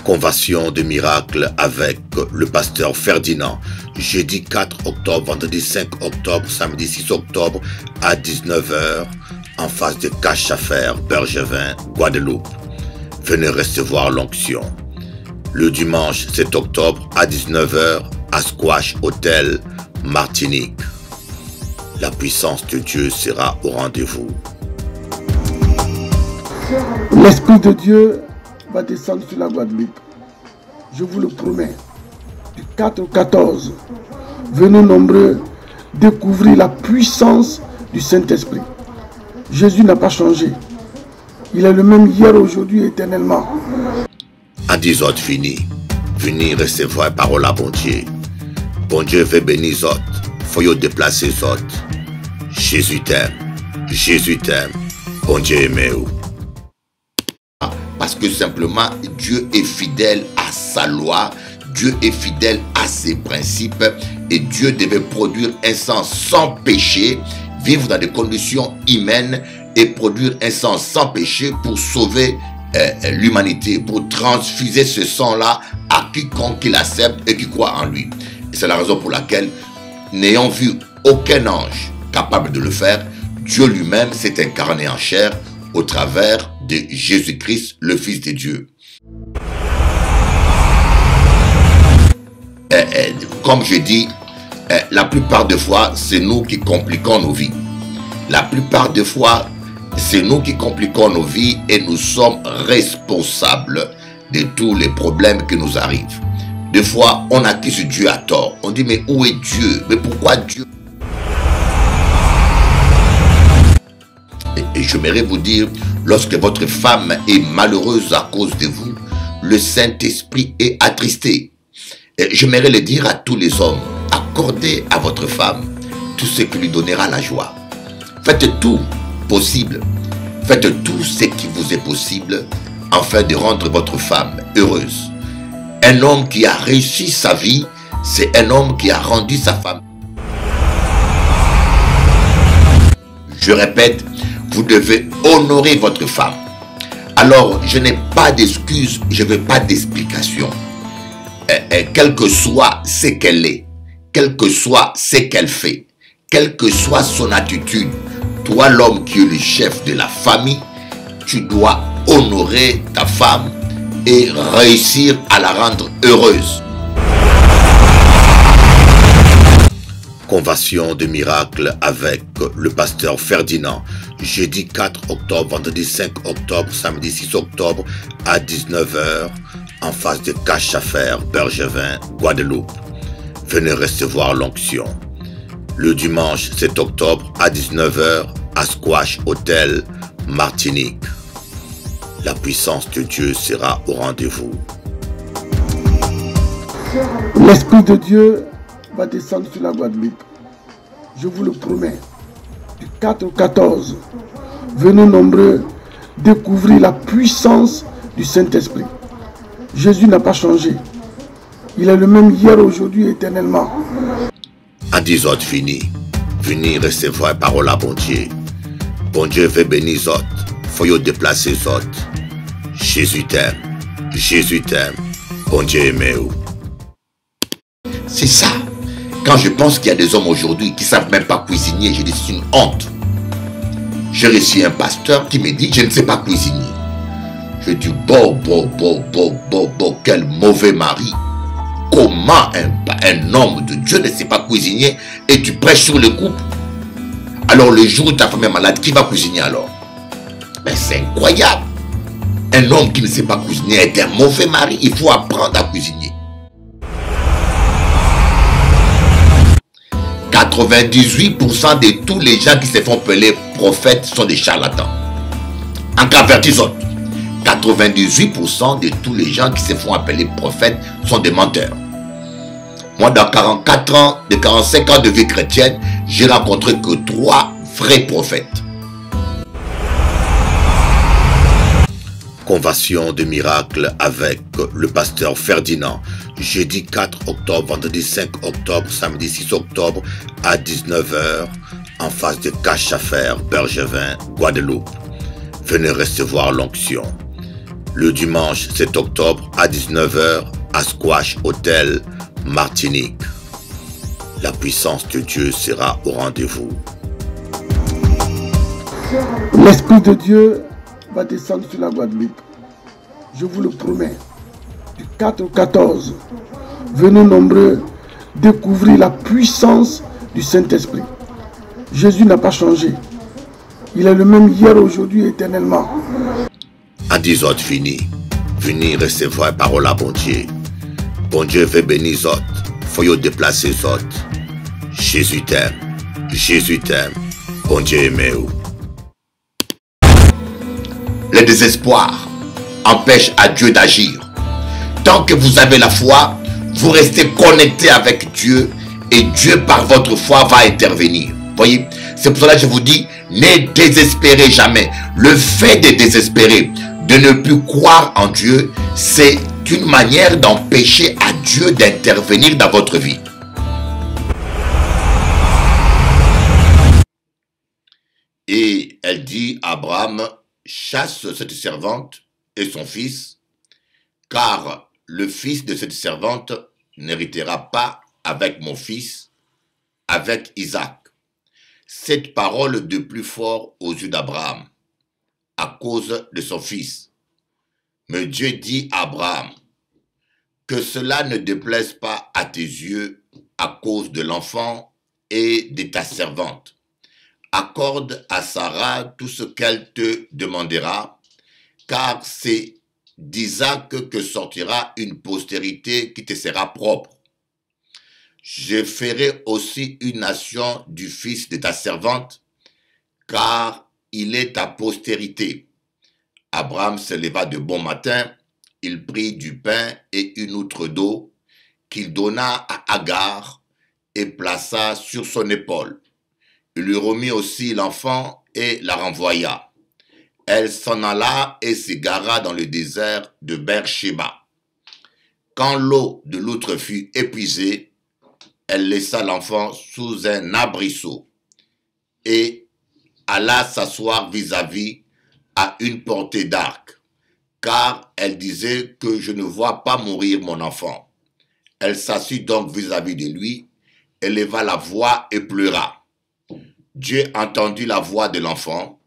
Convention de miracle avec le pasteur Ferdinand, jeudi 4 octobre, vendredi 5 octobre, samedi 6 octobre à 19 h en face de Cache à Faire, Bergevin, Guadeloupe. Venez recevoir l'onction. Le dimanche 7 octobre à 19 h à Squash Hotel, Martinique. La puissance de Dieu sera au rendez-vous. L'Esprit de Dieu va descendre sur la Guadeloupe. Je vous le promets. Du 4 au 14, venez nombreux découvrir la puissance du Saint-Esprit. Jésus n'a pas changé. Il est le même hier, aujourd'hui, éternellement. À 10 h fini, venez recevoir parole à bon Dieu. Bon Dieu veut bénir les autres. Faut y déplacer les autres. Jésus t'aime. Jésus t'aime. Bon Dieu aime-vous. Parce que simplement, Dieu est fidèle à sa loi, Dieu est fidèle à ses principes et Dieu devait produire un sang sans péché, vivre dans des conditions humaines et produire un sang sans péché pour sauver l'humanité, pour transfuser ce sang-là à quiconque qui l'accepte et qui croit en lui. Et c'est la raison pour laquelle, n'ayant vu aucun ange capable de le faire, Dieu lui-même s'est incarné en chair au travers de Jésus-Christ, le Fils de Dieu. Comme je dis, la plupart des fois, c'est nous qui compliquons nos vies. La plupart des fois, c'est nous qui compliquons nos vies et nous sommes responsables de tous les problèmes qui nous arrivent. Des fois, on accuse Dieu à tort. On dit, mais où est Dieu? Mais pourquoi Dieu? Et j'aimerais vous dire, lorsque votre femme est malheureuse à cause de vous, le Saint-Esprit est attristé. J'aimerais le dire à tous les hommes, accordez à votre femme tout ce qui lui donnera la joie. Faites tout possible, faites tout ce qui vous est possible afin de rendre votre femme heureuse. Un homme qui a réussi sa vie, c'est un homme qui a rendu sa femme. Je répète, vous devez honorer votre femme. Alors, je n'ai pas d'excuses, je ne veux pas d'explication. Quel que soit ce qu'elle est, quel que soit ce qu'elle fait, quelle que soit son attitude, toi l'homme qui est le chef de la famille, tu dois honorer ta femme et réussir à la rendre heureuse. Convention de miracle avec le pasteur Ferdinand, jeudi 4 octobre, vendredi 5 octobre, samedi 6 octobre à 19 h en face de Cache à Faire, Bergevin, Guadeloupe. Venez recevoir l'onction. Le dimanche 7 octobre à 19 h à Squash Hotel, Martinique. La puissance de Dieu sera au rendez-vous. L'Esprit de Dieu va descendre sur la Guadeloupe. Je vous le promets. Du 4 au 14, venez nombreux découvrir la puissance du Saint-Esprit. Jésus n'a pas changé. Il est le même hier, aujourd'hui, éternellement. À 10 h fini, venez recevoir parole à bon Dieu. Bon Dieu veut bénir les autres. Faut y déplacer les autres. Jésus t'aime. Jésus t'aime. Bon Dieu aime-vous. C'est ça. Quand je pense qu'il y a des hommes aujourd'hui qui ne savent même pas cuisiner, je dis c'est une honte. J'ai reçu un pasteur qui me dit je ne sais pas cuisiner. Je dis quel mauvais mari. Comment un homme de Dieu ne sait pas cuisiner et tu prêches sur le couple? Alors le jour où ta femme est malade, qui va cuisiner alors? Mais c'est incroyable. Un homme qui ne sait pas cuisiner est un mauvais mari. Il faut apprendre à cuisiner. 98% de tous les gens qui se font appeler prophètes sont des charlatans. Encore avertissons. 98% de tous les gens qui se font appeler prophètes sont des menteurs. Moi, dans 45 ans de vie chrétienne, j'ai rencontré que 3 vrais prophètes. Convention de miracle avec le pasteur Ferdinand, jeudi 4 octobre, vendredi 5 octobre, samedi 6 octobre à 19 h en face de Cache à Faire, Bergevin, Guadeloupe. Venez recevoir l'onction. le dimanche 7 octobre à 19 h à Squash Hotel, Martinique. La puissance de Dieu sera au rendez-vous. L'Esprit de Dieu va descendre sur la Guadeloupe. Je vous le promets. Du 4 au 14, venez nombreux découvrir la puissance du Saint-Esprit. Jésus n'a pas changé. Il est le même hier, aujourd'hui, éternellement. À 10 autres fini. Venir recevoir parole à bon Dieu. Bon Dieu veut bénir les autres. Faut y déplacer les autres. Jésus t'aime. Jésus t'aime. Bon Dieu aime-vous. Le désespoir empêche à Dieu d'agir. Tant que vous avez la foi, vous restez connecté avec Dieu et Dieu par votre foi va intervenir. Voyez, c'est pour cela que je vous dis, ne désespérez jamais. Le fait de désespérer, de ne plus croire en Dieu, c'est une manière d'empêcher à Dieu d'intervenir dans votre vie. Et elle dit à Abraham, chasse cette servante et son fils, car le fils de cette servante n'héritera pas avec mon fils, avec Isaac. Cette parole de plus fort aux yeux d'Abraham, à cause de son fils. Mais Dieu dit à Abraham, que cela ne déplaise pas à tes yeux à cause de l'enfant et de ta servante. Accorde à Sarah tout ce qu'elle te demandera, car c'est d'Isaac que sortira une postérité qui te sera propre. Je ferai aussi une nation du fils de ta servante, car il est ta postérité. Abraham se leva de bon matin, il prit du pain et une outre d'eau, qu'il donna à Agar et plaça sur son épaule. Il lui remit aussi l'enfant et la renvoya. Elle s'en alla et s'égara dans le désert de Beersheba. Quand l'eau de l'outre fut épuisée, elle laissa l'enfant sous un arbrisseau et alla s'asseoir vis-à-vis à une portée d'arc, car elle disait que je ne vois pas mourir mon enfant. Elle s'assit donc vis-à-vis de lui, éleva la voix et pleura. Dieu entendit la voix de l'enfant,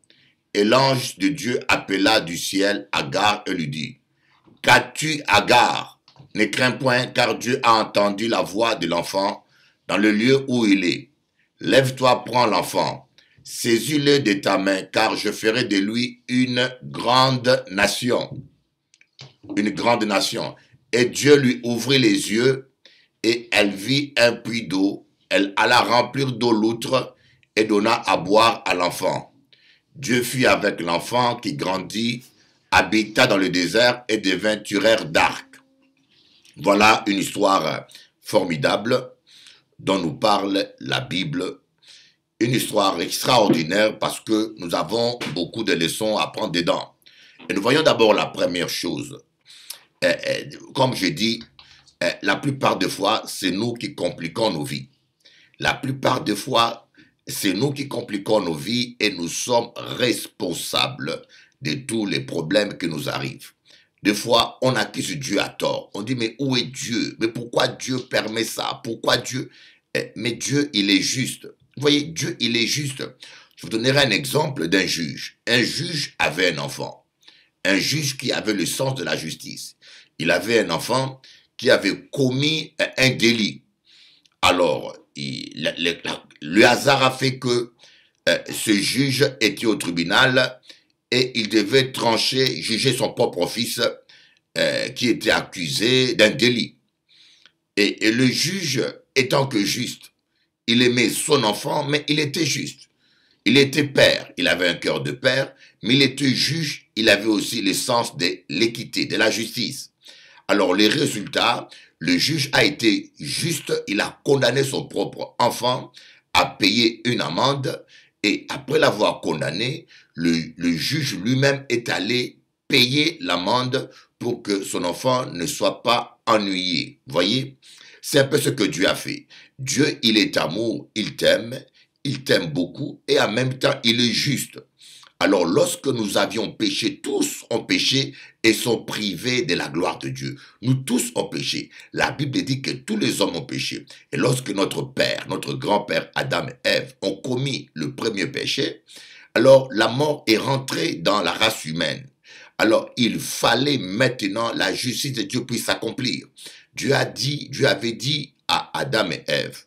et l'ange de Dieu appela du ciel Agar et lui dit, « Qu'as-tu, Agar? Ne crains point, car Dieu a entendu la voix de l'enfant dans le lieu où il est. Lève-toi, prends l'enfant, saisis-le de ta main, car je ferai de lui une grande nation. » Une grande nation. Et Dieu lui ouvrit les yeux, et elle vit un puits d'eau. Elle alla remplir d'eau l'outre, et donna à boire à l'enfant. Dieu fut avec l'enfant qui grandit, habita dans le désert et devint tireur d'arc. Voilà une histoire formidable dont nous parle la Bible. Une histoire extraordinaire parce que nous avons beaucoup de leçons à prendre dedans. Et nous voyons d'abord la première chose. Comme je dis, la plupart des fois, c'est nous qui compliquons nos vies. La plupart des fois, c'est nous qui compliquons nos vies et nous sommes responsables de tous les problèmes qui nous arrivent. Des fois, on accuse Dieu à tort. On dit, mais où est Dieu? Mais pourquoi Dieu permet ça? Pourquoi Dieu? Mais Dieu, il est juste. Vous voyez, Dieu, il est juste. Je vous donnerai un exemple d'un juge. Un juge avait un enfant. Un juge qui avait le sens de la justice. Il avait un enfant qui avait commis un délit. Alors, le hasard a fait que ce juge était au tribunal et il devait trancher, juger son propre fils qui était accusé d'un délit. Et le juge, étant que juste, il aimait son enfant, mais il était juste. Il était père, il avait un cœur de père, mais il était juge, il avait aussi le sens de l'équité, de la justice. Alors, les résultats, le juge a été juste, il a condamné son propre enfant à payer une amende et après l'avoir condamné, le juge lui-même est allé payer l'amende pour que son enfant ne soit pas ennuyé. Voyez, c'est un peu ce que Dieu a fait. Dieu, il est amour, il t'aime beaucoup et en même temps, il est juste. Alors lorsque nous avions péché, tous ont péché et sont privés de la gloire de Dieu. Nous tous ont péché. La Bible dit que tous les hommes ont péché. Et lorsque notre père, notre grand-père Adam et Ève ont commis le premier péché, alors la mort est rentrée dans la race humaine. Alors il fallait maintenant la justice de Dieu puisse s'accomplir. Dieu avait dit à Adam et Ève,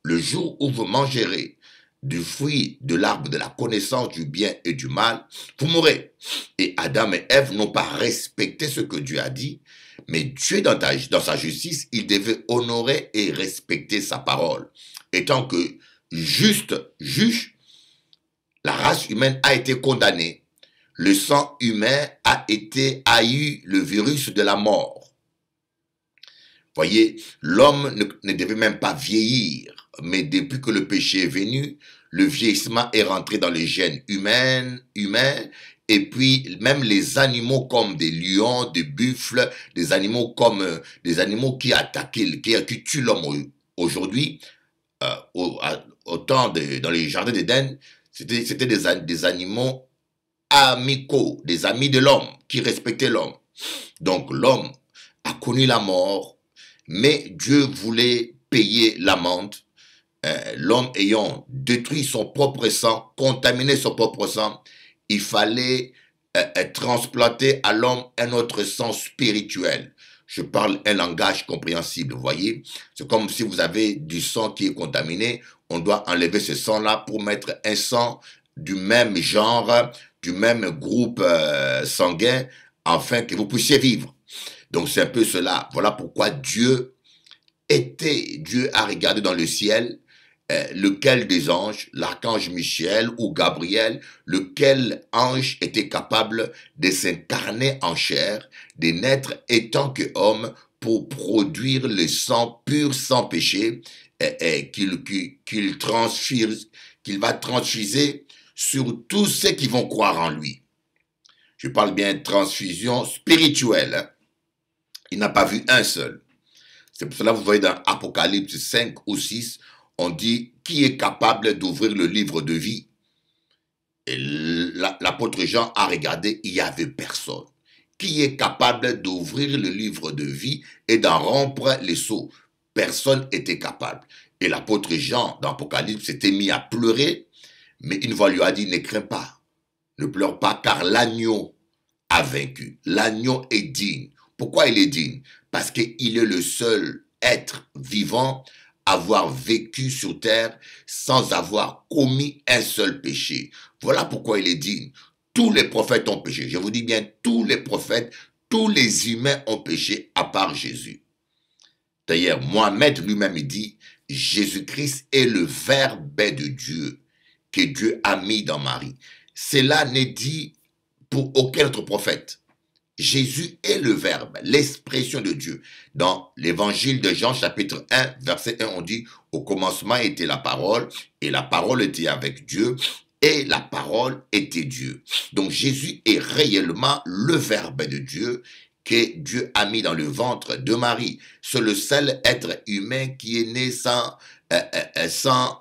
le jour où vous mangerez du fruit de l'arbre de la connaissance du bien et du mal, vous mourrez. Et Adam et Ève n'ont pas respecté ce que Dieu a dit, mais Dieu, dans sa justice, il devait honorer et respecter sa parole. Étant que juste juge, la race humaine a été condamnée. Le sang humain a eu le virus de la mort. Voyez, l'homme ne devait même pas vieillir, mais depuis que le péché est venu, le vieillissement est rentré dans les gènes humains, et puis même les animaux comme des lions, des buffles, des animaux qui attaquent, qui tuent l'homme aujourd'hui, dans les jardins d'Éden, c'était des animaux amicaux, des amis de l'homme, qui respectaient l'homme. Donc l'homme a connu la mort, mais Dieu voulait payer l'amende. L'homme ayant détruit son propre sang, contaminé son propre sang, il fallait transplanter à l'homme un autre sang spirituel. Je parle un langage compréhensible, vous voyez. C'est comme si vous avez du sang qui est contaminé, on doit enlever ce sang-là pour mettre un sang du même genre, du même groupe sanguin, afin que vous puissiez vivre. Donc c'est un peu cela. Voilà pourquoi Dieu a regardé dans le ciel, lequel des anges, l'archange Michel ou Gabriel, lequel ange était capable de s'incarner en chair, de naître étant que homme pour produire le sang pur sans péché qu'il va transfuser sur tous ceux qui vont croire en lui. Je parle bien de transfusion spirituelle. Hein. Il n'a pas vu un seul. C'est pour cela que vous voyez dans Apocalypse 5 ou 6, on dit qui est capable d'ouvrir le livre de vie. Et l'apôtre Jean a regardé, il n'y avait personne. Qui est capable d'ouvrir le livre de vie et d'en rompre les sceaux? Personne n'était capable. Et l'apôtre Jean, dans Apocalypse, s'était mis à pleurer, mais une voix lui a dit, ne crains pas, ne pleure pas, car l'agneau a vaincu. L'agneau est digne. Pourquoi il est digne? Parce qu'il est le seul être vivant à avoir vécu sur terre sans avoir commis un seul péché. Voilà pourquoi il est digne. Tous les prophètes ont péché. Je vous dis bien, tous les prophètes, tous les humains ont péché à part Jésus. D'ailleurs, Mohamed lui-même dit, Jésus-Christ est le Verbe de Dieu que Dieu a mis dans Marie. Cela n'est dit pour aucun autre prophète. Jésus est le Verbe, l'expression de Dieu. Dans l'évangile de Jean, chapitre 1, verset 1, on dit, au commencement était la parole, et la parole était avec Dieu, et la parole était Dieu. Donc Jésus est réellement le Verbe de Dieu que Dieu a mis dans le ventre de Marie. C'est le seul être humain qui est né sans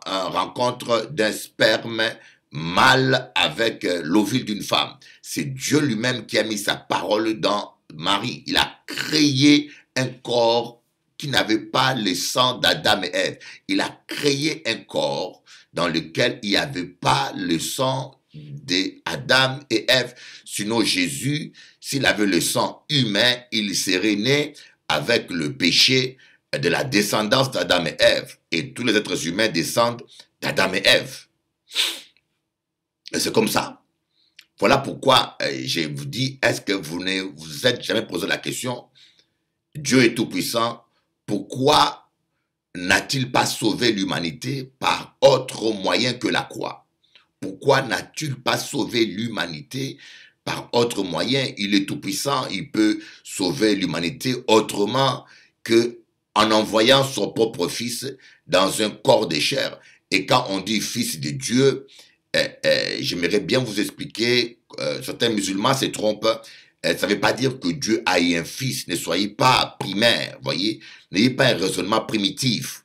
rencontre d'un sperme mâle avec l'ovule d'une femme. C'est Dieu lui-même qui a mis sa parole dans Marie. Il a créé un corps qui n'avait pas le sang d'Adam et Ève. Il a créé un corps dans lequel il n'y avait pas le sang d'Adam et Ève. Sinon Jésus, s'il avait le sang humain, il serait né avec le péché de la descendance d'Adam et Ève. Et tous les êtres humains descendent d'Adam et Ève. Et c'est comme ça. Voilà pourquoi je vous dis, est-ce que vous ne vous êtes jamais posé la question, Dieu est tout puissant, pourquoi n'a-t-il pas sauvé l'humanité par autre moyen que la croix? Pourquoi n'a-t-il pas sauvé l'humanité par autre moyen? Il est tout puissant, il peut sauver l'humanité autrement que en envoyant son propre fils dans un corps de chair. Et quand on dit fils de Dieu, j'aimerais bien vous expliquer, certains musulmans se trompent, ça ne veut pas dire que Dieu a eu un fils, ne soyez pas primaire, voyez, n'ayez pas un raisonnement primitif.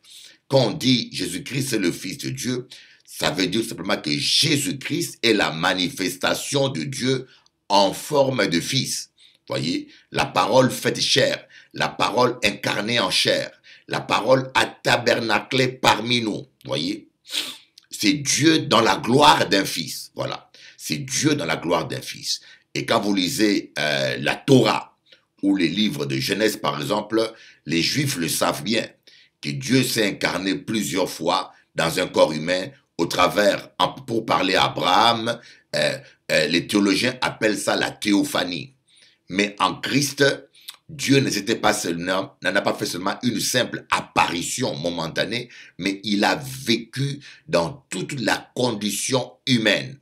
Quand on dit Jésus-Christ est le fils de Dieu, Ça veut dire simplement que Jésus-Christ est la manifestation de Dieu en forme de fils. Voyez, la parole faite chair, la parole incarnée en chair, la parole a tabernaclé parmi nous. Voyez, c'est Dieu dans la gloire d'un fils. Voilà, c'est Dieu dans la gloire d'un fils. Et quand vous lisez la Torah ou les livres de Genèse, par exemple, les Juifs le savent bien, que Dieu s'est incarné plusieurs fois dans un corps humain au travers, pour parler à Abraham, les théologiens appellent ça la théophanie. Mais en Christ, Dieu n'en a pas fait seulement une simple apparition momentanée, mais il a vécu dans toute la condition humaine.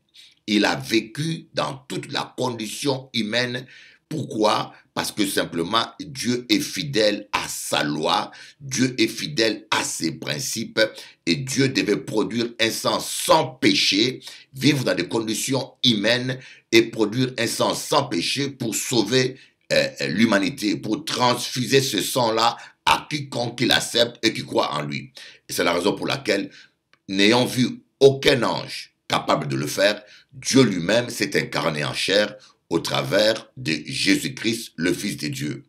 Il a vécu dans toute la condition humaine. Pourquoi? Parce que simplement, Dieu est fidèle à sa loi, Dieu est fidèle à ses principes, et Dieu devait produire un sang sans péché, vivre dans des conditions humaines et produire un sang sans péché pour sauver l'humanité, pour transfuser ce sang-là à quiconque il accepte et qui croit en lui. Et c'est la raison pour laquelle, n'ayant vu aucun ange capable de le faire, Dieu lui-même s'est incarné en chair au travers de Jésus-Christ, le Fils de Dieu.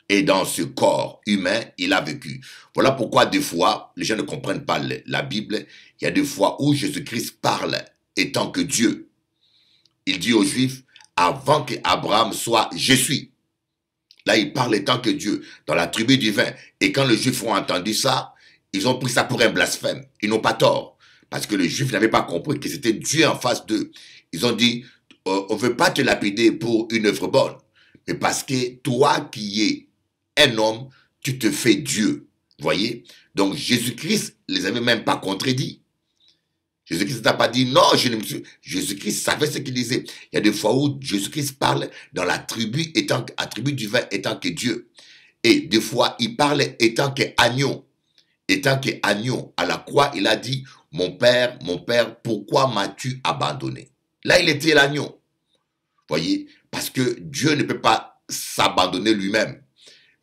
Et dans ce corps humain, il a vécu. Voilà pourquoi des fois, les gens ne comprennent pas la Bible. Il y a des fois où Jésus-Christ parle étant que Dieu. Il dit aux Juifs, avant qu'Abraham soit, je suis. Là, il parle étant que Dieu, dans la tribu du vin. Et quand les Juifs ont entendu ça, ils ont pris ça pour un blasphème. Ils n'ont pas tort. Parce que les Juifs n'avaient pas compris que c'était Dieu en face d'eux. Ils ont dit, on ne veut pas te lapider pour une œuvre bonne, mais parce que toi qui es un homme, tu te fais Dieu. Voyez? Donc Jésus-Christ les avait même pas contredit. Jésus-Christ n'a pas dit non, je ne me suis... Jésus-Christ savait ce qu'il disait. Il y a des fois où Jésus-Christ parle dans la tribu du vin étant que Dieu. Et des fois, il parle étant qu'agneau. Étant qu'agneau. À la croix, il a dit, mon père, pourquoi m'as-tu abandonné? Là, il était l'agneau. Voyez, parce que Dieu ne peut pas s'abandonner lui-même.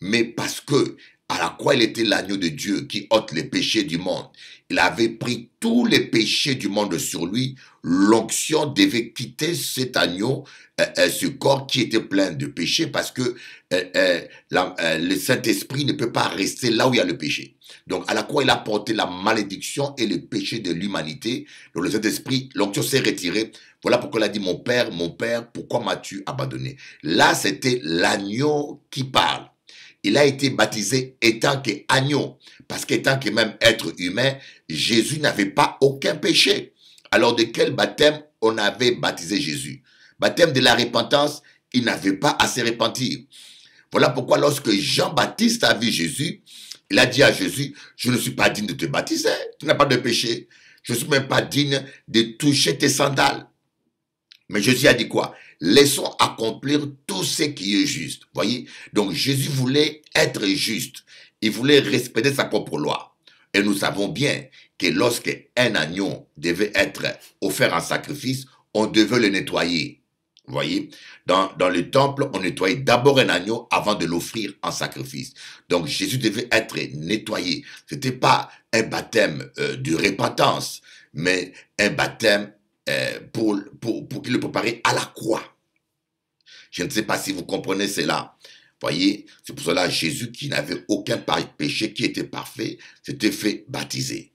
Mais parce que à la croix, il était l'agneau de Dieu qui ôte les péchés du monde. Il avait pris tous les péchés du monde sur lui. L'onction devait quitter cet agneau, ce corps qui était plein de péchés, parce que le Saint-Esprit ne peut pas rester là où il y a le péché. Donc à la croix, il a porté la malédiction et le péché de l'humanité. Donc le Saint-Esprit, l'onction s'est retirée. Voilà pourquoi il a dit, mon père, pourquoi m'as-tu abandonné? Là, c'était l'agneau qui parle. Il a été baptisé étant qu'agneau, parce qu'étant que même être humain, Jésus n'avait pas aucun péché. Alors de quel baptême on avait baptisé Jésus? Baptême de la repentance, il n'avait pas à se repentir. Voilà pourquoi lorsque Jean-Baptiste a vu Jésus, il a dit à Jésus, je ne suis pas digne de te baptiser, tu n'as pas de péché. Je ne suis même pas digne de toucher tes sandales. Mais Jésus a dit quoi? Laissons accomplir tout ce qui est juste. Voyez? Donc Jésus voulait être juste. Il voulait respecter sa propre loi. Et nous savons bien que lorsque un agneau devait être offert en sacrifice, on devait le nettoyer. Voyez? Dans le temple, on nettoyait d'abord un agneau avant de l'offrir en sacrifice. Donc Jésus devait être nettoyé. C'était pas un baptême de repentance, mais un baptême pour qu'il le préparait à la croix. Je ne sais pas si vous comprenez cela. Voyez, c'est pour cela Jésus, qui n'avait aucun péché, qui était parfait, s'était fait baptiser.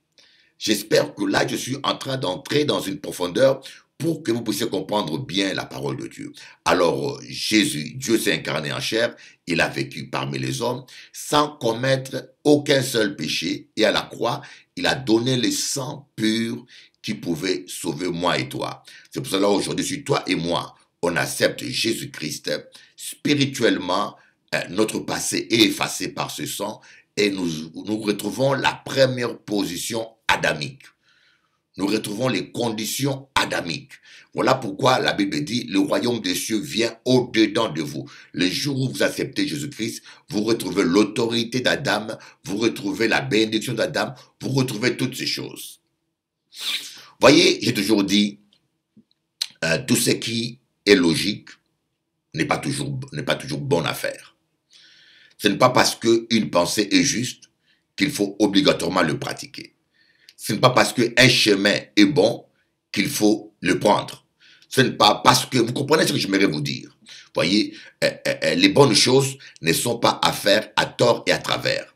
J'espère que là, je suis en train d'entrer dans une profondeur pour que vous puissiez comprendre bien la parole de Dieu. Alors, Jésus, Dieu s'est incarné en chair, il a vécu parmi les hommes sans commettre aucun seul péché, et à la croix, il a donné le sang pur qui pouvait sauver moi et toi. C'est pour cela aujourd'hui, si toi et moi, on accepte Jésus-Christ, spirituellement, notre passé est effacé par ce sang et nous retrouvons la première position adamique. Nous retrouvons les conditions adamiques. Voilà pourquoi la Bible dit, le royaume des cieux vient au-dedans de vous. Le jour où vous acceptez Jésus-Christ, vous retrouvez l'autorité d'Adam, vous retrouvez la bénédiction d'Adam, vous retrouvez toutes ces choses. Voyez, j'ai toujours dit, tout ce qui est logique n'est pas toujours bonne à faire. Ce n'est pas parce qu'une pensée est juste qu'il faut obligatoirement le pratiquer. Ce n'est pas parce qu'un chemin est bon qu'il faut le prendre. Ce n'est pas parce que, vous comprenez ce que j'aimerais vous dire. Voyez, les bonnes choses ne sont pas à faire à tort et à travers.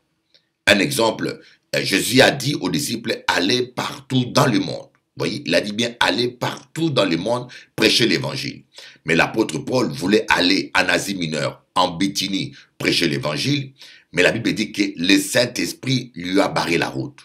Un exemple, Jésus a dit aux disciples, allez partout dans le monde. Vous voyez, il a dit bien, allez partout dans le monde, prêcher l'évangile. Mais l'apôtre Paul voulait aller en Asie mineure, en Bithynie, prêcher l'évangile. Mais la Bible dit que le Saint-Esprit lui a barré la route.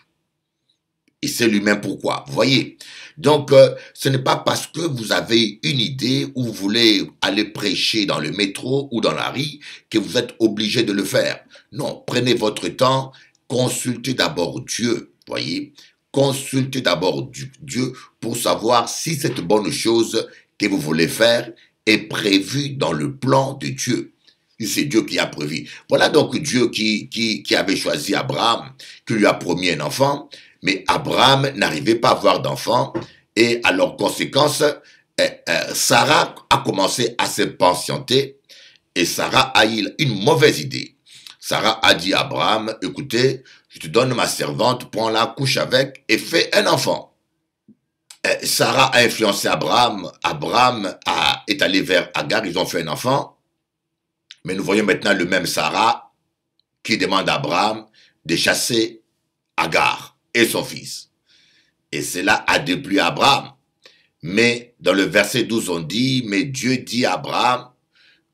Et c'est lui-même pourquoi. Vous voyez. Donc, ce n'est pas parce que vous avez une idée ou vous voulez aller prêcher dans le métro ou dans la rue que vous êtes obligé de le faire. Non, prenez votre temps, consultez d'abord Dieu. Voyez. Consultez d'abord Dieu pour savoir si cette bonne chose que vous voulez faire est prévue dans le plan de Dieu. C'est Dieu qui a prévu. Voilà donc Dieu qui avait choisi Abraham, qui lui a promis un enfant, mais Abraham n'arrivait pas à avoir d'enfant, et à leur conséquence, Sarah a commencé à se patienter, et Sarah a eu une mauvaise idée. Sarah a dit à Abraham, écoutez, je te donne ma servante, prends-la, couche avec, et fais un enfant. Sarah a influencé Abraham, Abraham est allé vers Agar, ils ont fait un enfant, mais nous voyons maintenant le même Sarah qui demande à Abraham de chasser Agar et son fils. Et cela a déplu Abraham. Mais dans le verset 12, on dit, mais Dieu dit à Abraham,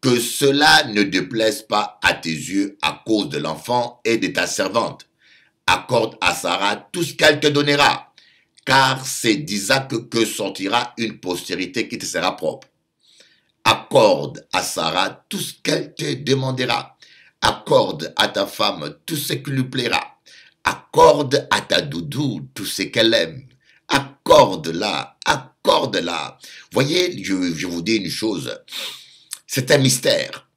que cela ne déplaise pas à tes yeux à cause de l'enfant et de ta servante. Accorde à Sarah tout ce qu'elle te donnera, car c'est d'Isaac que sortira une postérité qui te sera propre. Accorde à Sarah tout ce qu'elle te demandera. Accorde à ta femme tout ce qui lui plaira. Accorde à ta doudou tout ce qu'elle aime. Accorde-la, accorde-la. Voyez, je vous dis une chose, c'est un mystère.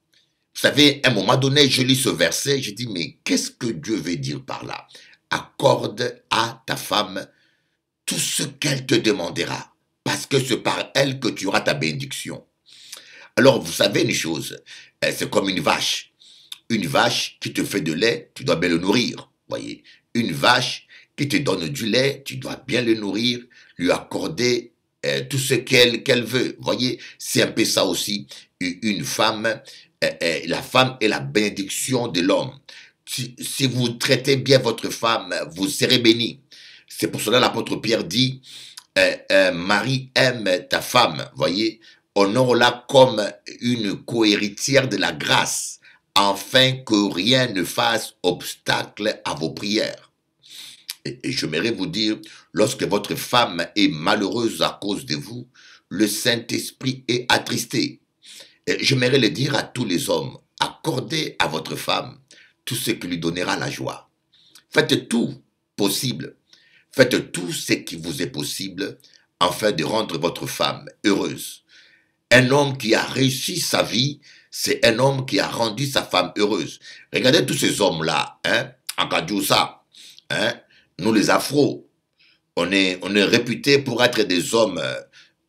Vous savez, à un moment donné, je lis ce verset, je dis, mais qu'est-ce que Dieu veut dire par là? Accorde à ta femme tout ce qu'elle te demandera, parce que c'est par elle que tu auras ta bénédiction. Alors, vous savez une chose, c'est comme une vache. Une vache qui te fait de lait, tu dois bien le nourrir. Voyez, une vache qui te donne du lait, tu dois bien le nourrir, lui accorder tout ce qu'elle veut. Voyez, c'est un peu ça aussi. Une femme, la femme est la bénédiction de l'homme. Si vous traitez bien votre femme, vous serez béni. C'est pour cela l'apôtre Pierre dit, Marie aime ta femme, voyez, honore-la comme une cohéritière de la grâce, afin que rien ne fasse obstacle à vos prières. Et j'aimerais vous dire, lorsque votre femme est malheureuse à cause de vous, le Saint-Esprit est attristé. Et j'aimerais le dire à tous les hommes, accordez à votre femme tout ce qui lui donnera la joie. Faites tout possible. Faites tout ce qui vous est possible afin de rendre votre femme heureuse. Un homme qui a réussi sa vie, c'est un homme qui a rendu sa femme heureuse. Regardez tous ces hommes-là, hein, en Kadjoussa, hein, nous les Afros, on est réputés pour être des hommes,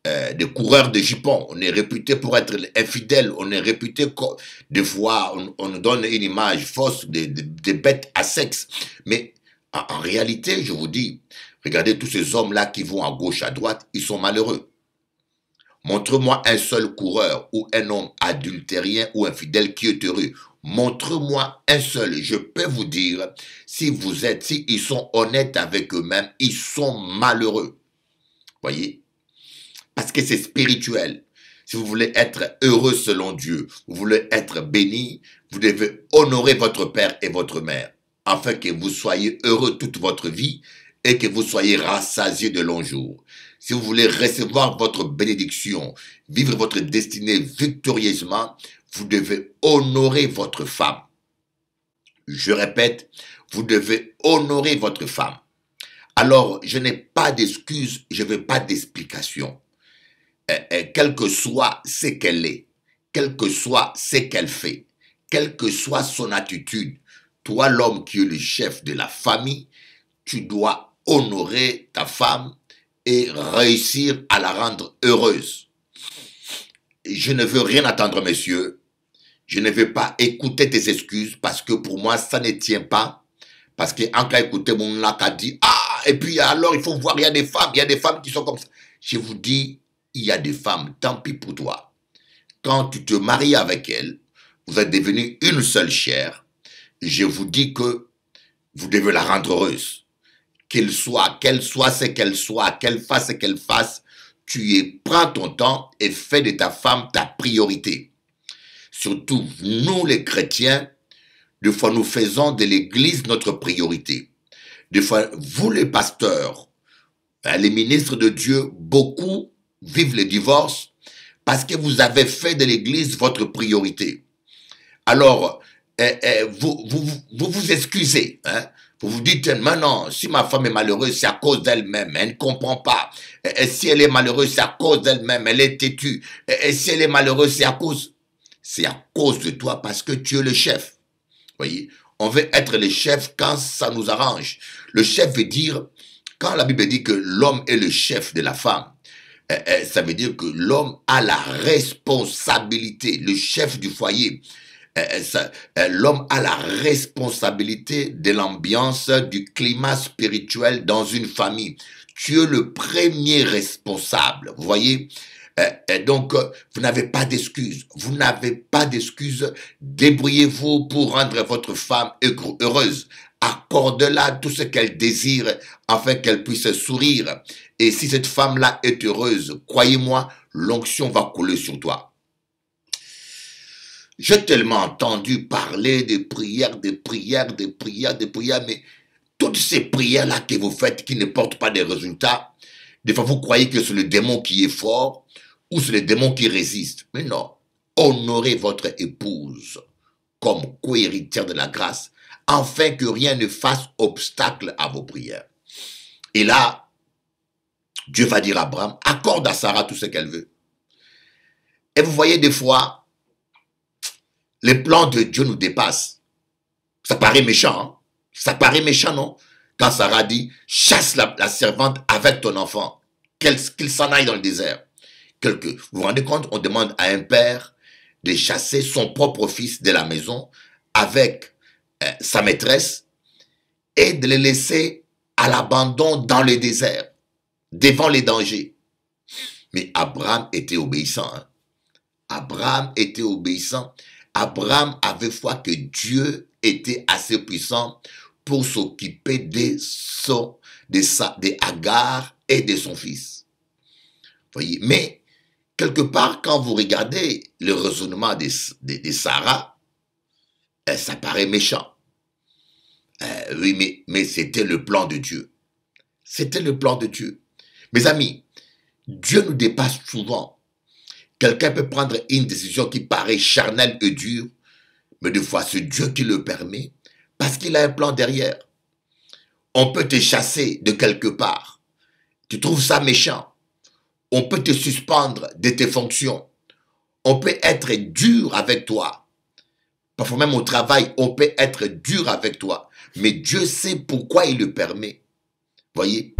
des coureurs de jupons, on est réputés pour être infidèles, on est réputés, des fois, on nous donne une image fausse des bêtes à sexe. Mais en réalité, je vous dis, regardez tous ces hommes-là qui vont à gauche, à droite, ils sont malheureux. Montre-moi un seul coureur ou un homme adultérien ou infidèle qui est heureux. Montre-moi un seul. Je peux vous dire, si ils sont honnêtes avec eux-mêmes, ils sont malheureux. Voyez? Parce que c'est spirituel. Si vous voulez être heureux selon Dieu, vous voulez être béni, vous devez honorer votre père et votre mère, afin que vous soyez heureux toute votre vie et que vous soyez rassasiés de longs jours. Si vous voulez recevoir votre bénédiction, vivre votre destinée victorieusement, vous devez honorer votre femme. Je répète, vous devez honorer votre femme. Alors, je n'ai pas d'excuses, je ne veux pas d'explication. Quel que soit ce qu'elle est, quel que soit ce qu'elle fait, quelle que soit son attitude, toi, l'homme qui est le chef de la famille, tu dois honorer ta femme et réussir à la rendre heureuse. Je ne veux rien attendre, messieurs. Je ne veux pas écouter tes excuses parce que pour moi, ça ne tient pas. Parce qu'en cas écouter mon lac a dit, ah, Et puis alors, il faut voir, il y a des femmes qui sont comme ça. Je vous dis, il y a des femmes, tant pis pour toi. Quand tu te maries avec elles, vous êtes devenus une seule chair. Je vous dis que vous devez la rendre heureuse. Qu'elle soit ce qu'elle soit, qu'elle fasse ce qu'elle fasse, prends ton temps et fais de ta femme ta priorité. Surtout, nous les chrétiens, des fois nous faisons de l'église notre priorité. Des fois, vous les pasteurs, les ministres de Dieu, beaucoup vivent le divorce parce que vous avez fait de l'église votre priorité. Alors, vous vous excusez, hein? Vous vous dites, maintenant, si ma femme est malheureuse, c'est à cause d'elle-même, elle ne comprend pas. Et si elle est malheureuse, c'est à cause d'elle-même, elle est têtue. Et si elle est malheureuse, c'est à cause de toi parce que tu es le chef. Voyez, on veut être le chef quand ça nous arrange. Le chef veut dire, quand la Bible dit que l'homme est le chef de la femme, ça veut dire que l'homme a la responsabilité, le chef du foyer. L'homme a la responsabilité de l'ambiance, du climat spirituel dans une famille. Tu es le premier responsable, vous voyez. Donc, vous n'avez pas d'excuses. Vous n'avez pas d'excuses. Débrouillez-vous pour rendre votre femme heureuse. Accorde-la tout ce qu'elle désire afin qu'elle puisse sourire. Et si cette femme-là est heureuse, croyez-moi, l'onction va couler sur toi. J'ai tellement entendu parler de prières, mais toutes ces prières-là que vous faites qui ne portent pas de résultats, des fois vous croyez que c'est le démon qui est fort ou c'est le démon qui résiste. Mais non, honorez votre épouse comme co-héritière de la grâce, afin que rien ne fasse obstacle à vos prières. Et là, Dieu va dire à Abraham, accorde à Sarah tout ce qu'elle veut. Et vous voyez des fois, les plans de Dieu nous dépassent. Ça paraît méchant, hein? Ça paraît méchant, non? Quand Sarah dit, chasse la servante avec ton enfant, qu'il s'en aille dans le désert. Vous vous rendez compte, on demande à un père de chasser son propre fils de la maison avec sa maîtresse et de le laisser à l'abandon dans le désert, devant les dangers. Mais Abraham était obéissant. Hein? Abraham était obéissant. Abraham avait foi que Dieu était assez puissant pour s'occuper de Agar et de son fils. Voyez, mais quelque part, quand vous regardez le raisonnement de Sarah, ça paraît méchant. Oui, mais c'était le plan de Dieu. C'était le plan de Dieu. Mes amis, Dieu nous dépasse souvent. Quelqu'un peut prendre une décision qui paraît charnelle et dure, mais des fois c'est Dieu qui le permet parce qu'il a un plan derrière. On peut te chasser de quelque part. Tu trouves ça méchant. On peut te suspendre de tes fonctions. On peut être dur avec toi. Parfois même au travail, on peut être dur avec toi. Mais Dieu sait pourquoi il le permet. Voyez?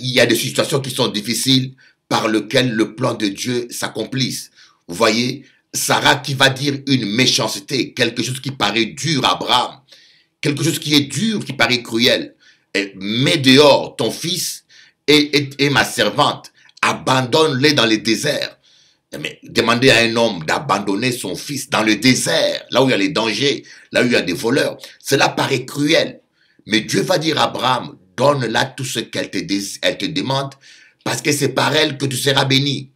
Il y a des situations qui sont difficiles par lesquelles le plan de Dieu s'accomplisse. Vous voyez, Sarah qui va dire une méchanceté, quelque chose qui paraît dur à Abraham, quelque chose qui est dur, qui paraît cruel. Mets dehors ton fils et ma servante, abandonne-les dans le désert. Mais demandez à un homme d'abandonner son fils dans le désert, là où il y a les dangers, là où il y a des voleurs. Cela paraît cruel. Mais Dieu va dire à Abraham, donne-la tout ce qu'elle te demande, parce que c'est par elle que tu seras béni.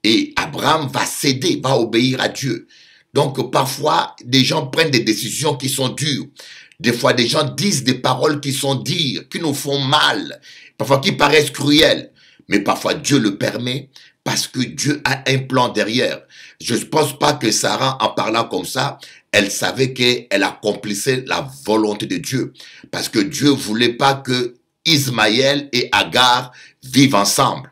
Et Abraham va céder, va obéir à Dieu. Donc parfois, des gens prennent des décisions qui sont dures. Des fois, des gens disent des paroles qui sont dures, qui nous font mal, parfois qui paraissent cruelles. Mais parfois, Dieu le permet parce que Dieu a un plan derrière. Je ne pense pas que Sarah, en parlant comme ça, elle savait qu'elle accomplissait la volonté de Dieu. Parce que Dieu voulait pas que Ismaël et Agar vivent ensemble.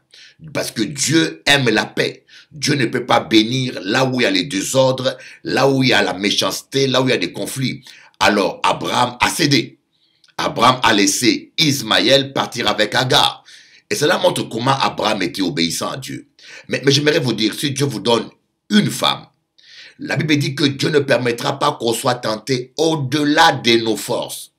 Parce que Dieu aime la paix. Dieu ne peut pas bénir là où il y a les désordres, là où il y a la méchanceté, là où il y a des conflits. Alors Abraham a cédé. Abraham a laissé Ismaël partir avec Agar. Et cela montre comment Abraham était obéissant à Dieu. Mais j'aimerais vous dire, si Dieu vous donne une femme, la Bible dit que Dieu ne permettra pas qu'on soit tenté au-delà de nos forces.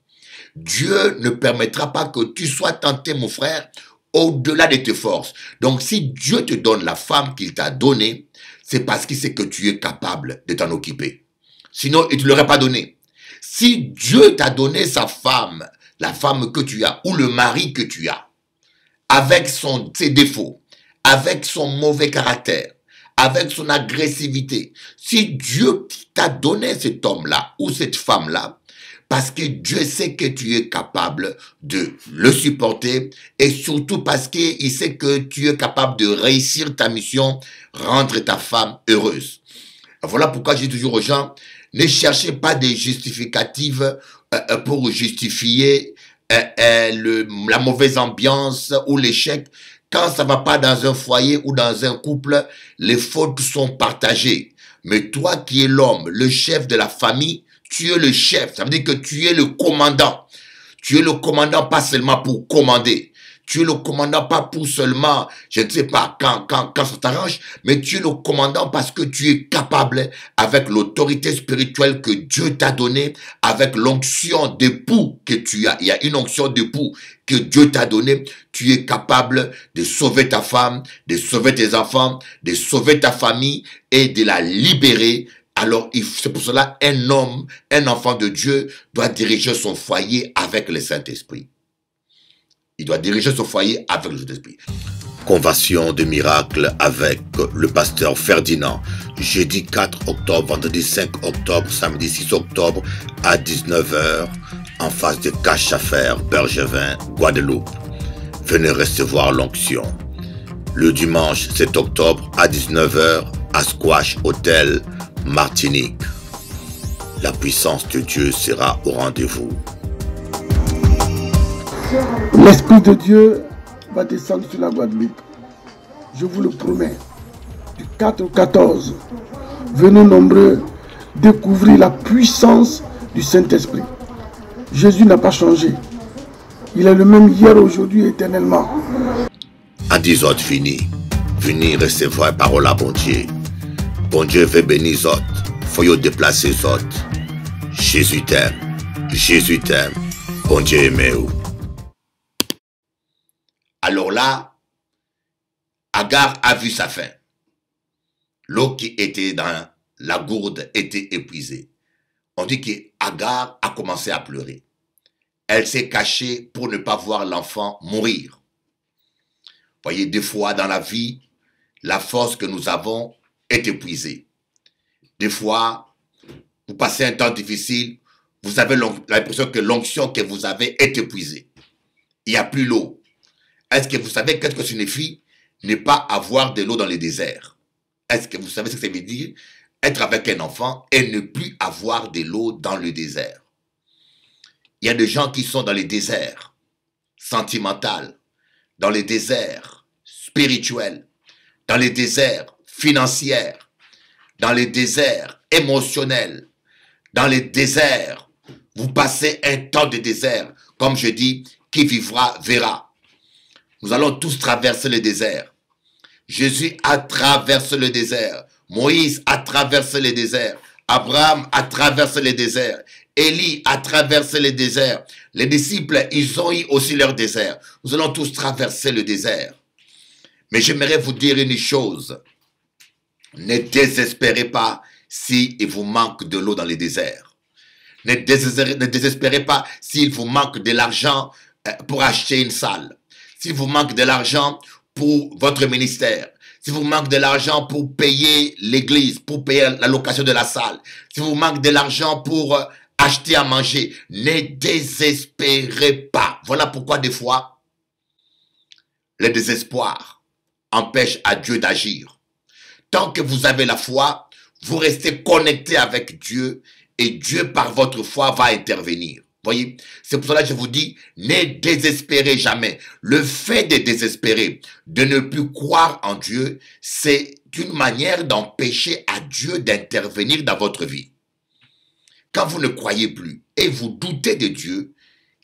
Dieu ne permettra pas que tu sois tenté, mon frère, au-delà de tes forces. Donc, si Dieu te donne la femme qu'il t'a donnée, c'est parce qu'il sait que tu es capable de t'en occuper. Sinon, il ne te l'aurait pas donné. Si Dieu t'a donné sa femme, la femme que tu as, ou le mari que tu as, avec ses défauts, avec son mauvais caractère, avec son agressivité, si Dieu t'a donné cet homme-là ou cette femme-là, parce que Dieu sait que tu es capable de le supporter et surtout parce qu'il sait que tu es capable de réussir ta mission, rendre ta femme heureuse. Voilà pourquoi je dis toujours aux gens, ne cherchez pas des justificatifs pour justifier la mauvaise ambiance ou l'échec. Quand ça ne va pas dans un foyer ou dans un couple, les fautes sont partagées. Mais toi qui es l'homme, le chef de la famille, tu es le chef. Ça veut dire que tu es le commandant. Tu es le commandant pas seulement pour commander. Tu es le commandant pas pour seulement, je ne sais pas, quand ça t'arrange, mais tu es le commandant parce que tu es capable, avec l'autorité spirituelle que Dieu t'a donnée, avec l'onction d'époux que tu as. Il y a une onction d'époux que Dieu t'a donnée. Tu es capable de sauver ta femme, de sauver tes enfants, de sauver ta famille et de la libérer. Alors, c'est pour cela un homme, un enfant de Dieu doit diriger son foyer avec le Saint-Esprit. Il doit diriger son foyer avec le Saint-Esprit. Conversion de miracle avec le pasteur Ferdinand. Jeudi 4 octobre, vendredi 5 octobre, samedi 6 octobre à 19 h en face de Cache à Faire, Bergevin, Guadeloupe. Venez recevoir l'onction. Le dimanche 7 octobre à 19 h à Squash Hotel, Martinique. La puissance de Dieu sera au rendez-vous. L'Esprit de Dieu va descendre sur la Guadeloupe. Je vous le promets. Du 4 au 14, venez nombreux découvrir la puissance du Saint-Esprit. Jésus n'a pas changé. Il est le même hier, aujourd'hui, éternellement. À 10 autres fini. Venez recevoir parole à bon Dieu. Bon Dieu veut bénir les autres. Faut y déplacer les autres. Jésus t'aime. Jésus t'aime. Bon Dieu aime-vous. Alors là, Agar a vu sa fin. L'eau qui était dans la gourde était épuisée. On dit qu'Agar a commencé à pleurer. Elle s'est cachée pour ne pas voir l'enfant mourir. Voyez, des fois dans la vie, la force que nous avons est épuisée. Des fois, vous passez un temps difficile, vous avez l'impression que l'onction que vous avez est épuisée. Il n'y a plus l'eau. Est-ce que vous savez qu'est-ce que signifie ne pas avoir de l'eau dans le désert? Est-ce que vous savez ce que ça veut dire? Être avec un enfant et ne plus avoir de l'eau dans le désert. Il y a des gens qui sont dans les déserts sentimentaux, dans les déserts spirituels, dans les déserts financiers, dans les déserts émotionnels, dans les déserts. Vous passez un temps de désert. Comme je dis, qui vivra verra. Nous allons tous traverser le désert. Jésus a traversé le désert. Moïse a traversé le désert. Abraham a traversé le désert. Élie a traversé le désert. Les disciples, ils ont eu aussi leur désert. Nous allons tous traverser le désert. Mais j'aimerais vous dire une chose. Ne désespérez pas s'il vous manque de l'eau dans le désert. Ne désespérez pas s'il vous manque de l'argent pour acheter une salle. S'il vous manque de l'argent pour votre ministère, si vous manque de l'argent pour payer l'église, pour payer la location de la salle, si vous manque de l'argent pour acheter à manger, ne désespérez pas. Voilà pourquoi des fois, le désespoir empêche à Dieu d'agir. Tant que vous avez la foi, vous restez connecté avec Dieu et Dieu par votre foi va intervenir. Voyez, c'est pour cela que je vous dis, ne désespérez jamais. Le fait de désespérer, de ne plus croire en Dieu, c'est une manière d'empêcher à Dieu d'intervenir dans votre vie. Quand vous ne croyez plus et vous doutez de Dieu,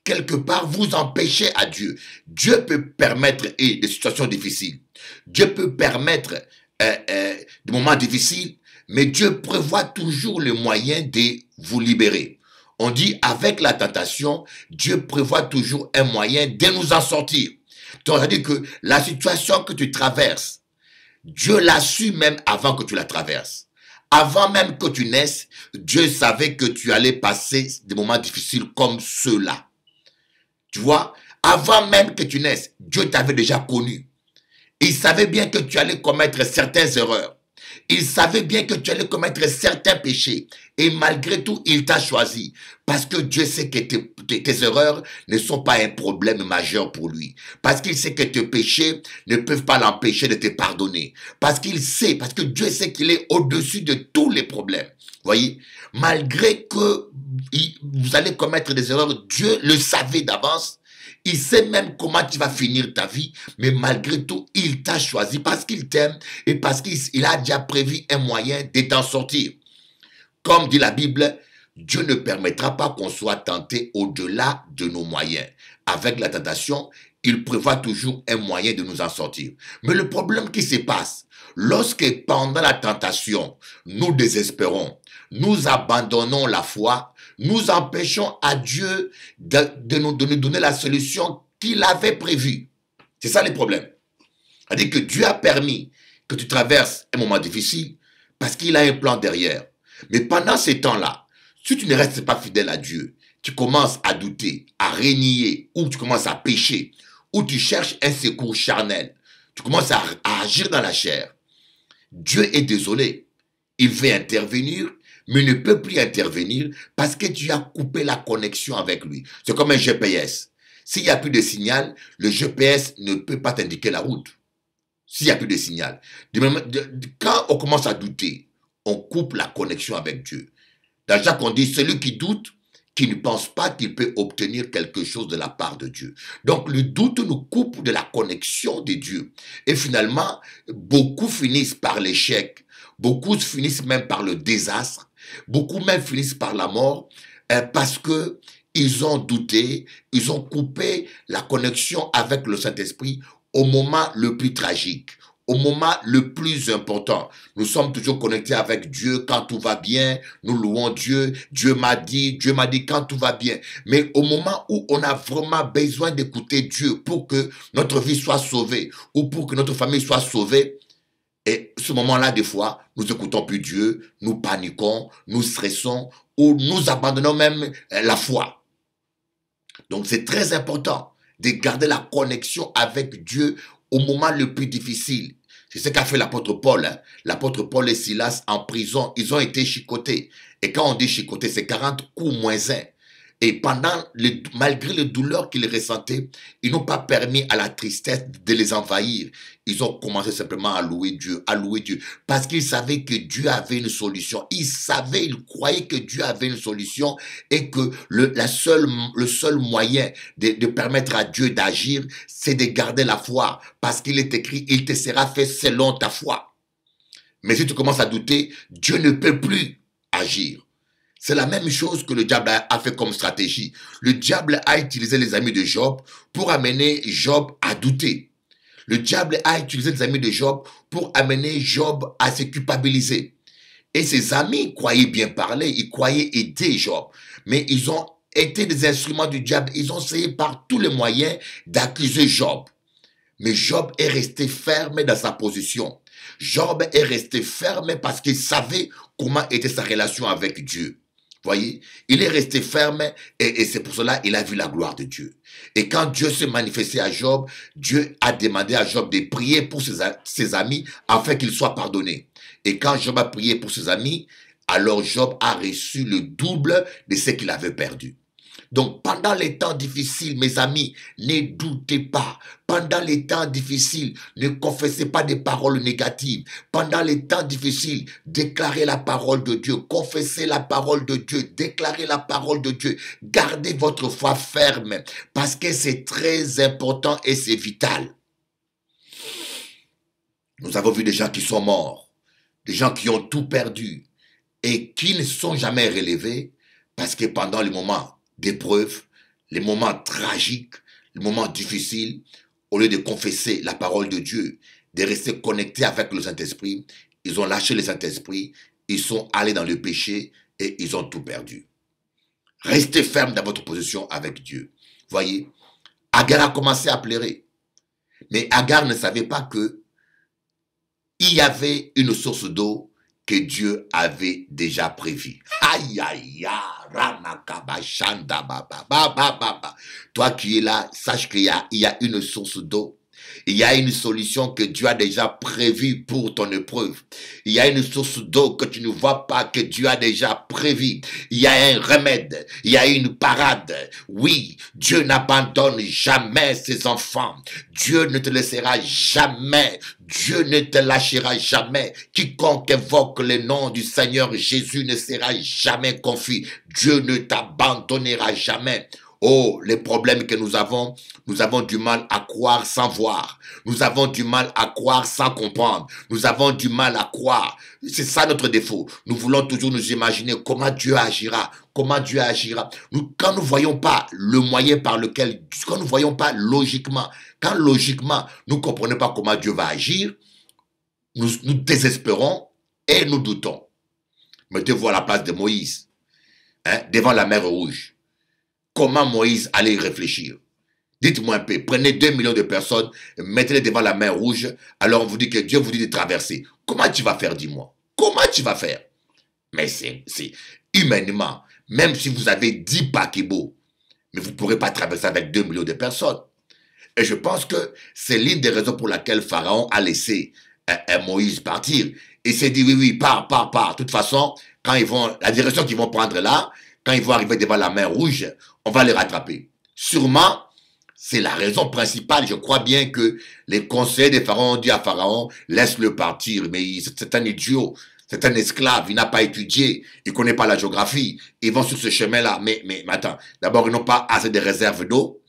quelque part, vous empêchez à Dieu. Dieu peut permettre des situations difficiles. Dieu peut permettre des moments difficiles, mais Dieu prévoit toujours le moyen de vous libérer. On dit, avec la tentation, Dieu prévoit toujours un moyen de nous en sortir. Donc, ça veut dire que la situation que tu traverses, Dieu l'a su même avant que tu la traverses. Avant même que tu naisses, Dieu savait que tu allais passer des moments difficiles comme ceux-là. Tu vois, avant même que tu naisses, Dieu t'avait déjà connu. Il savait bien que tu allais commettre certaines erreurs. Il savait bien que tu allais commettre certains péchés. Et malgré tout, il t'a choisi. Parce que Dieu sait que tes erreurs ne sont pas un problème majeur pour lui. Parce qu'il sait que tes péchés ne peuvent pas l'empêcher de te pardonner. Parce qu'il sait, parce que Dieu sait qu'il est au-dessus de tous les problèmes. Voyez, malgré que vous allez commettre des erreurs, Dieu le savait d'avance. Il sait même comment tu vas finir ta vie, mais malgré tout, il t'a choisi parce qu'il t'aime et parce qu'il a déjà prévu un moyen de t'en sortir. Comme dit la Bible, Dieu ne permettra pas qu'on soit tenté au-delà de nos moyens. Avec la tentation, il prévoit toujours un moyen de nous en sortir. Mais le problème qui se passe, lorsque pendant la tentation, nous désespérons, nous abandonnons la foi, nous empêchons à Dieu de nous donner la solution qu'il avait prévue. C'est ça le problème. C'est-à-dire que Dieu a permis que tu traverses un moment difficile parce qu'il a un plan derrière. Mais pendant ces temps-là, si tu ne restes pas fidèle à Dieu, tu commences à douter, à renier, ou tu commences à pécher, ou tu cherches un secours charnel, tu commences à agir dans la chair. Dieu est désolé. Il veut intervenir, mais ne peut plus intervenir parce que tu as coupé la connexion avec lui. C'est comme un GPS. S'il n'y a plus de signal, le GPS ne peut pas t'indiquer la route. S'il n'y a plus de signal. Quand on commence à douter, on coupe la connexion avec Dieu. Dans Jacques, on dit, celui qui doute, qui ne pense pas qu'il peut obtenir quelque chose de la part de Dieu. Donc, le doute nous coupe de la connexion de Dieu. Et finalement, beaucoup finissent par l'échec. Beaucoup finissent même par le désastre. Beaucoup même finissent par la mort parce que ils ont douté, ils ont coupé la connexion avec le Saint-Esprit au moment le plus tragique. Au moment le plus important, nous sommes toujours connectés avec Dieu quand tout va bien, nous louons Dieu, Dieu m'a dit quand tout va bien. Mais au moment où on a vraiment besoin d'écouter Dieu pour que notre vie soit sauvée ou pour que notre famille soit sauvée, et ce moment-là, des fois, nous n'écoutons plus Dieu, nous paniquons, nous stressons ou nous abandonnons même la foi. Donc c'est très important de garder la connexion avec Dieu au moment le plus difficile. C'est ce qu'a fait l'apôtre Paul. Hein. L'apôtre Paul et Silas en prison, ils ont été chicotés. Et quand on dit chicotés, c'est 40 coups moins 1. Et malgré les douleurs qu'ils ressentaient, ils n'ont pas permis à la tristesse de les envahir. Ils ont commencé simplement à louer Dieu, parce qu'ils savaient que Dieu avait une solution. Ils croyaient que Dieu avait une solution et que le seul moyen de permettre à Dieu d'agir, c'est de garder la foi. Parce qu'il est écrit, il te sera fait selon ta foi. Mais si tu commences à douter, Dieu ne peut plus agir. C'est la même chose que le diable a fait comme stratégie. Le diable a utilisé les amis de Job pour amener Job à douter. Le diable a utilisé les amis de Job pour amener Job à se culpabiliser. Et ses amis croyaient bien parler, ils croyaient aider Job. Mais ils ont été des instruments du diable. Ils ont essayé par tous les moyens d'accuser Job. Mais Job est resté ferme dans sa position. Job est resté ferme parce qu'il savait comment était sa relation avec Dieu. Voyez, il est resté ferme et c'est pour cela qu'il a vu la gloire de Dieu. Et quand Dieu s'est manifesté à Job, Dieu a demandé à Job de prier pour ses amis afin qu'il soit pardonné. Et quand Job a prié pour ses amis, alors Job a reçu le double de ce qu'il avait perdu. Donc, pendant les temps difficiles, mes amis, ne doutez pas. Pendant les temps difficiles, ne confessez pas des paroles négatives. Pendant les temps difficiles, déclarez la parole de Dieu. Confessez la parole de Dieu. Déclarez la parole de Dieu. Gardez votre foi ferme parce que c'est très important et c'est vital. Nous avons vu des gens qui sont morts, des gens qui ont tout perdu et qui ne sont jamais relevés parce que pendant les moments d'épreuve, les moments tragiques, les moments difficiles, au lieu de confesser la parole de Dieu, de rester connectés avec le Saint-Esprit, ils ont lâché le Saint-Esprit, ils sont allés dans le péché et ils ont tout perdu. Restez ferme dans votre position avec Dieu. Voyez, Agar a commencé à pleurer. Mais Agar ne savait pas que il y avait une source d'eau que Dieu avait déjà prévue. Aïe, aïe, aïe, ramakabashanda, ba. Toi qui es là, sache qu'il y a une source d'eau. Il y a une solution que Dieu a déjà prévue pour ton épreuve. Il y a une source d'eau que tu ne vois pas, que Dieu a déjà prévue. Il y a un remède. Il y a une parade. Oui, Dieu n'abandonne jamais ses enfants. Dieu ne te laissera jamais. Dieu ne te lâchera jamais. Quiconque évoque le nom du Seigneur Jésus ne sera jamais confus. Dieu ne t'abandonnera jamais. Oh, les problèmes que nous avons du mal à croire sans voir. Nous avons du mal à croire sans comprendre. Nous avons du mal à croire. C'est ça notre défaut. Nous voulons toujours nous imaginer comment Dieu agira. Comment Dieu agira. Quand nous ne voyons pas le moyen par lequel, quand nous ne voyons pas logiquement, quand logiquement nous ne comprenons pas comment Dieu va agir, nous désespérons et nous doutons. Mettez-vous à la place de Moïse, devant la mer Rouge. Comment Moïse allait y réfléchir? Dites-moi un peu, prenez 2 millions de personnes, mettez-les devant la mer Rouge, alors on vous dit que Dieu vous dit de traverser. Comment tu vas faire, dis-moi? Comment tu vas faire? Mais c'est humainement, même si vous avez 10 paquebots, mais vous ne pourrez pas traverser avec 2 millions de personnes. Et je pense que c'est l'une des raisons pour laquelle Pharaon a laissé Moïse partir. Il s'est dit, oui, pars. De toute façon, quand ils vont, la direction qu'ils vont prendre là, quand ils vont arriver devant la mer Rouge, on va les rattraper. Sûrement, c'est la raison principale. Je crois bien que les conseillers de Pharaon ont dit à Pharaon, laisse-le partir. Mais c'est un idiot, c'est un esclave, il n'a pas étudié, il ne connaît pas la géographie. Ils vont sur ce chemin-là. Mais attends, d'abord, ils n'ont pas assez de réserves d'eau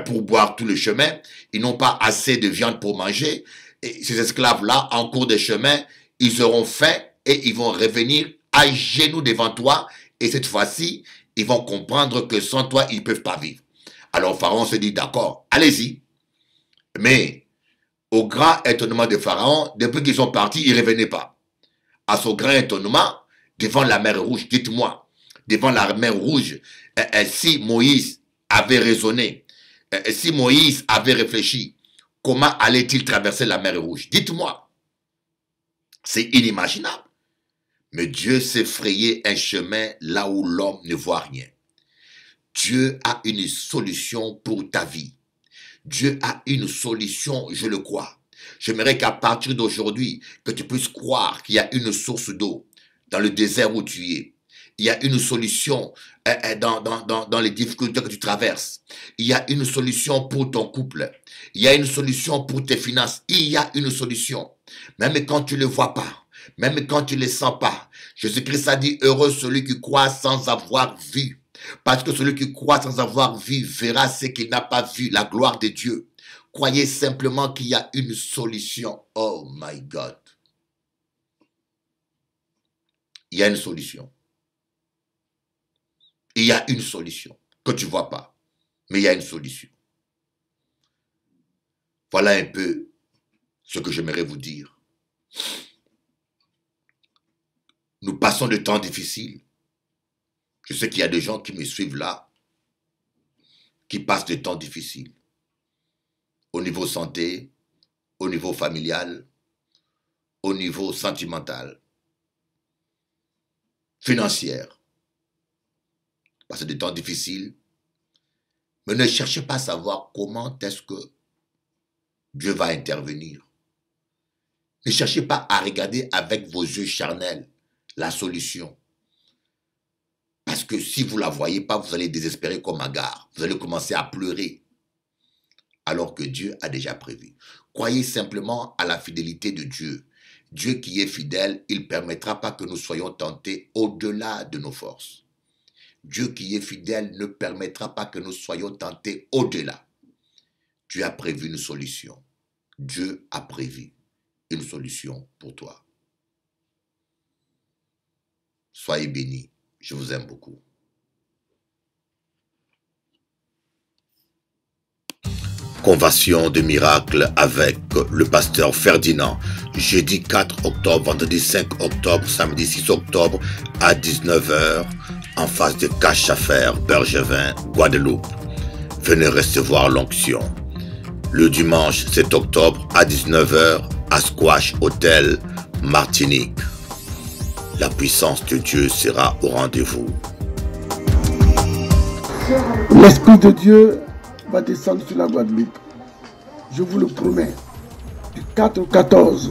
pour boire tout le chemin. Ils n'ont pas assez de viande pour manger. Et ces esclaves-là, en cours de chemin, ils auront faim et ils vont revenir à genoux devant toi. Et cette fois-ci, ils vont comprendre que sans toi, ils ne peuvent pas vivre. Alors Pharaon se dit, d'accord, allez-y. Mais au grand étonnement de Pharaon, depuis qu'ils sont partis, ils ne revenaient pas. À son grand étonnement, devant la mer Rouge, dites-moi, devant la mer Rouge, si Moïse avait raisonné, si Moïse avait réfléchi, comment allait-il traverser la mer Rouge? Dites-moi. C'est inimaginable. Mais Dieu s'est frayé un chemin là où l'homme ne voit rien. Dieu a une solution pour ta vie. Dieu a une solution, je le crois. J'aimerais qu'à partir d'aujourd'hui, que tu puisses croire qu'il y a une source d'eau dans le désert où tu es. Il y a une solution dans les difficultés que tu traverses. Il y a une solution pour ton couple. Il y a une solution pour tes finances. Il y a une solution. Même quand tu ne le vois pas. Même quand tu ne le sens pas. Jésus-Christ a dit, heureux celui qui croit sans avoir vu. Parce que celui qui croit sans avoir vu verra ce qu'il n'a pas vu, la gloire de Dieu. Croyez simplement qu'il y a une solution. Oh my God. Il y a une solution. Il y a une solution que tu ne vois pas. Mais il y a une solution. Voilà un peu ce que j'aimerais vous dire. Nous passons de temps difficiles. Je sais qu'il y a des gens qui me suivent là, qui passent des temps difficiles. Au niveau santé, au niveau familial, au niveau sentimental, financier. Passez des temps difficiles. Mais ne cherchez pas à savoir comment est-ce que Dieu va intervenir. Ne cherchez pas à regarder avec vos yeux charnels la solution. Parce que si vous ne la voyez pas, vous allez désespérer comme Agar. Vous allez commencer à pleurer. Alors que Dieu a déjà prévu. Croyez simplement à la fidélité de Dieu. Dieu qui est fidèle, il ne permettra pas que nous soyons tentés au-delà de nos forces. Dieu qui est fidèle ne permettra pas que nous soyons tentés au-delà. Dieu a prévu une solution. Dieu a prévu une solution pour toi. Soyez bénis. Je vous aime beaucoup. Convention de miracle avec le pasteur Ferdinand, jeudi 4 octobre, vendredi 5 octobre, samedi 6 octobre à 19 h en face de Cache à Faire, Bergevin, Guadeloupe. Venez recevoir l'onction. Le dimanche 7 octobre à 19 h à Squash Hotel, Martinique. La puissance de Dieu sera au rendez-vous. L'Esprit de Dieu va descendre sur la Guadeloupe. Je vous le promets. Du 4 au 14,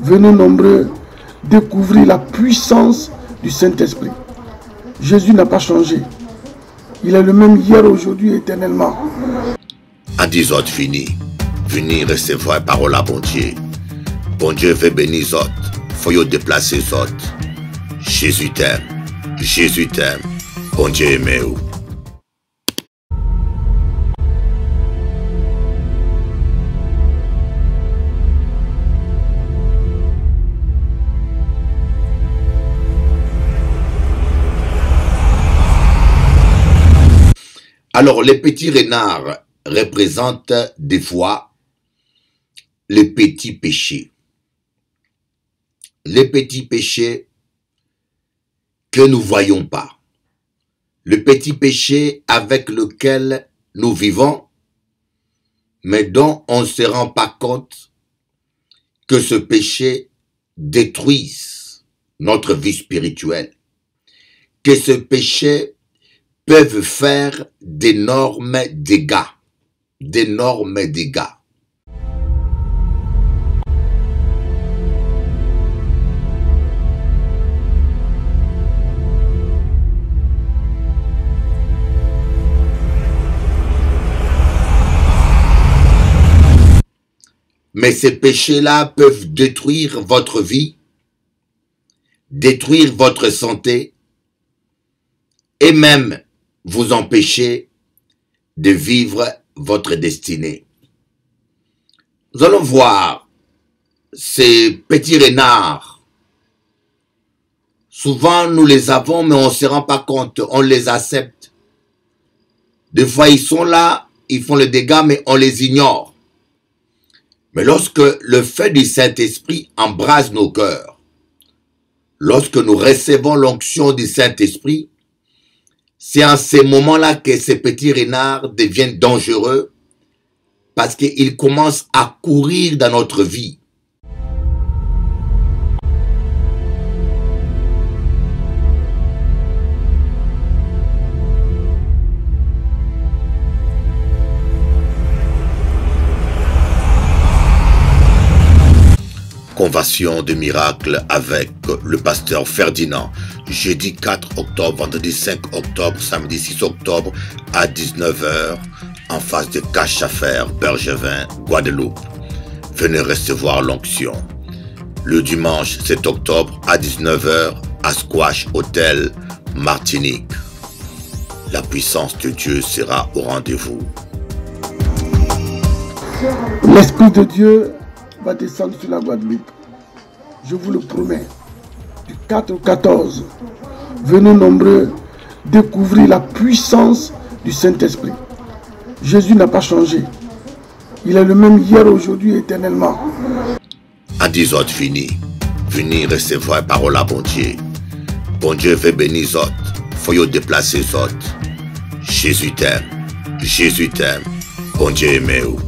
venez nombreux découvrir la puissance du Saint-Esprit. Jésus n'a pas changé. Il est le même hier, aujourd'hui, éternellement. À 10 h fini. Venez recevoir parole à bon Dieu. Bon Dieu veut bénir les autres. Faut y déplacer les autres. Jésus t'aime. Jésus t'aime. Bon Dieu aime-vous. Alors, les petits renards représentent des fois les petits péchés. Les petits péchés que nous ne voyons pas. Le petit péché avec lequel nous vivons, mais dont on ne se rend pas compte que ce péché détruise notre vie spirituelle. Que ce péché peuvent faire d'énormes dégâts. D'énormes dégâts. Mais ces péchés-là peuvent détruire votre vie, détruire votre santé et même vous empêcher de vivre votre destinée. Nous allons voir ces petits renards. Souvent, nous les avons, mais on ne se rend pas compte. On les accepte. Des fois, ils sont là, ils font le dégât, mais on les ignore. Mais lorsque le feu du Saint-Esprit embrase nos cœurs, lorsque nous recevons l'onction du Saint-Esprit, c'est en ces moments-là que ces petits renards deviennent dangereux parce qu'ils commencent à courir dans notre vie. Convention de miracle avec le pasteur Ferdinand, jeudi 4 octobre, vendredi 5 octobre, samedi 6 octobre à 19 h en face de Cache à Faire, Bergevin, Guadeloupe. Venez recevoir l'onction. Le dimanche 7 octobre à 19 h à Squash Hotel, Martinique. La puissance de Dieu sera au rendez-vous. L'Esprit de Dieu va descendre sur la Guadeloupe. Je vous le promets. Du 4 au 14, venez nombreux découvrir la puissance du Saint-Esprit. Jésus n'a pas changé. Il est le même hier, aujourd'hui, éternellement. À 10 h fini. Venez recevoir parole à bon Dieu. Bon Dieu veut bénir les autres. Faut y déplacer les autres. Jésus t'aime. Jésus t'aime. Bon Dieu aime-vous.